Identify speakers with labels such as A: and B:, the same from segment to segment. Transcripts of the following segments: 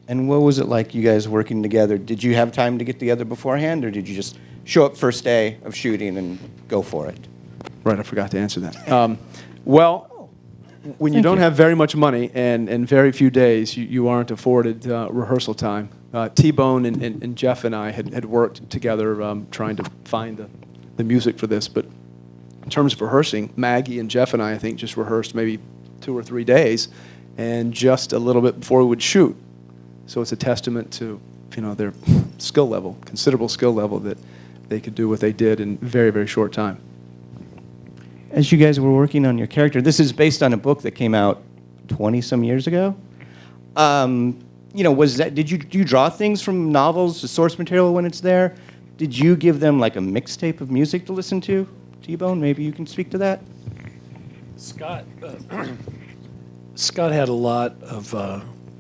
A: And what was it like, you guys working together? Did you have time to get together beforehand, or did you just show up first day of shooting and go for it?
B: Right, I forgot to answer that. Well, when you
A: Thank
B: don't
A: you.
B: have very much money and very few days, you aren't afforded rehearsal time. T-Bone and Jeff and I had worked together trying to find the music for this, but in terms of rehearsing, Maggie and Jeff and I think, just rehearsed maybe 2 or 3 days, and just a little bit before we would shoot. So it's a testament to, their skill level, considerable skill level, that they could do what they did in very, very short time.
A: As you guys were working on your character, this is based on a book that came out 20-some years ago. Did you draw things from novels, the source material when it's there? Did you give them like a mixtape of music to listen to? T-Bone, maybe you can speak to that?
C: Scott had a lot of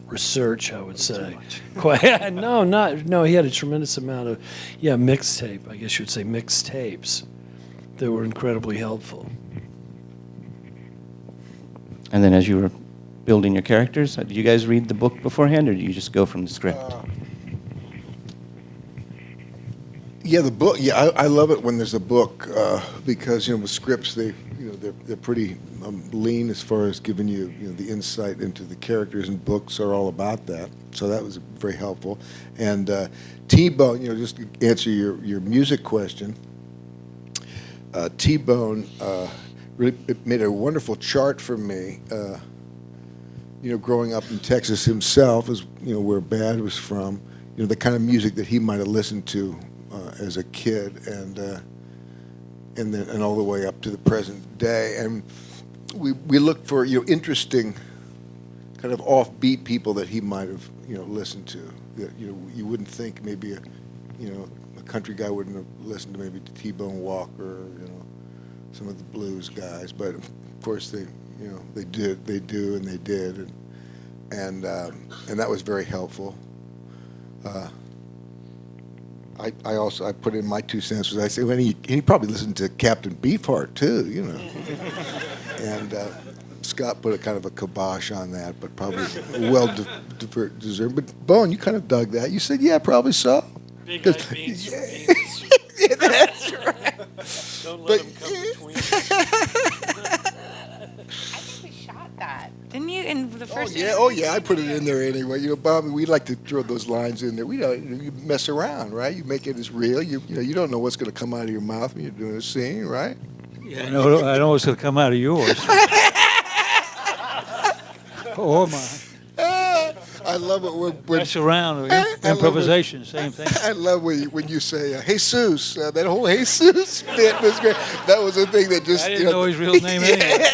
C: research, I would say. No, he had a tremendous amount of, mixtape, I guess you would say mixtapes that were incredibly helpful.
A: And then as you were building your characters, did you guys read the book beforehand, or did you just go from the script?
D: Yeah, the book. Yeah, I love it when there's a book because with scripts they're pretty lean as far as giving you the insight into the characters, and books are all about that. So that was very helpful. And T-Bone, just to answer your music question, T-Bone really made a wonderful chart for me. Growing up in Texas himself, is where Bad was from. The kind of music that he might have listened to as a kid, and all the way up to the present day. And we looked for interesting, kind of offbeat people that he might have listened to. That you wouldn't think maybe a country guy wouldn't have listened to maybe T-Bone Walker, some of the blues guys. But of course they do, and they did, and that was very helpful. I put in my 2 cents. I say, well, he probably listened to Captain Beefheart too, and Scott put a kind of a kibosh on that, but probably well deserved. But Bone, you kind of dug that. You said, yeah, probably so.
C: Big eyed beans.
D: Yeah, that's right.
C: Don't let him come between us.
E: I think we shot that. Didn't you in the first
D: Oh yeah, I put it in there anyway. Bobby, we like to throw those lines in there. We don't, you mess around, right? You make it as real. You don't know what's going to come out of your mouth when you're doing a scene, right?
F: Yeah, I know what's going to come out of yours. Or mine.
D: I love it when
F: Mess around, improvisation, same thing.
D: I love when you say Jesus. That whole Jesus bit was great. That was the thing that just
F: I didn't know his real name anyway.